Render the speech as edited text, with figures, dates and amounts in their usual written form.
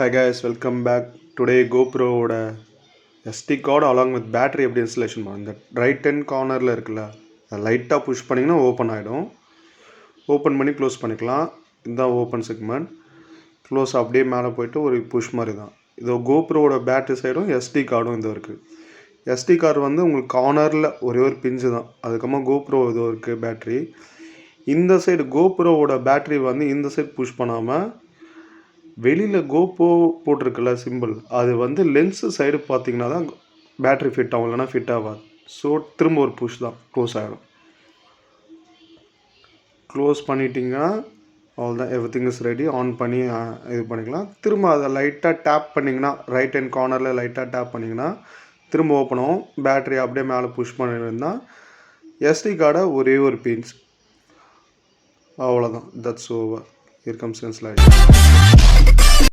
Hi guys, welcome back. Today GoPro ஓட SD card along with battery எப்படி installation பண்ணுங்க. இந்த ரைட் ஹேண்ட் கார்னரில் இருக்குல்ல, அதை லைட்டாக புஷ் பண்ணிங்கன்னா ஓப்பன் ஆகிடும். ஓப்பன் பண்ணி க்ளோஸ் பண்ணிக்கலாம். இதுதான் ஓப்பன் செக்மெண்ட். க்ளோஸ் அப்படியே மேலே போயிட்டு ஒரு புஷ் மாதிரி தான். இது GoProவோட பேட்டரி சைடும் SD கார்டும் இது இருக்குது. SD கார்டு வந்து உங்களுக்கு கார்னரில் ஒரே ஒரு பிஞ்சு தான். அதுக்கப்புறமா GoPro இது இருக்குது பேட்ரி. இந்த சைடு GoProவோட பேட்டரி வந்து இந்த சைடு புஷ் பண்ணாமல் வெளியில் GoPro போட்டிருக்குல்ல சிம்பிள், அது வந்து லென்ஸு சைடு பார்த்தீங்கன்னா தான் பேட்ரி ஃபிட் ஆகும், இல்லைனா ஃபிட் ஆகாது. ஸோ திரும்ப ஒரு புஷ் தான், க்ளோஸ் ஆகிடும். க்ளோஸ் பண்ணிட்டீங்கன்னா அவ்வளோதான், எவ்ரிதிங் இஸ் ரெடி. ஆன் பண்ணி இது பண்ணிக்கலாம். திரும்ப அதை லைட்டாக டேப் பண்ணிங்கன்னா, ரைட் ஹேண்ட் கார்னரில் லைட்டாக டேப் பண்ணிங்கன்னா திரும்ப ஓப்பன் ஆகும். பேட்ரி அப்படியே மேலே புஷ் பண்ணியிருந்தால் SD கார்டை ஒரே ஒரு பின்ஸ், அவ்வளோதான். That's over. Here comes installation.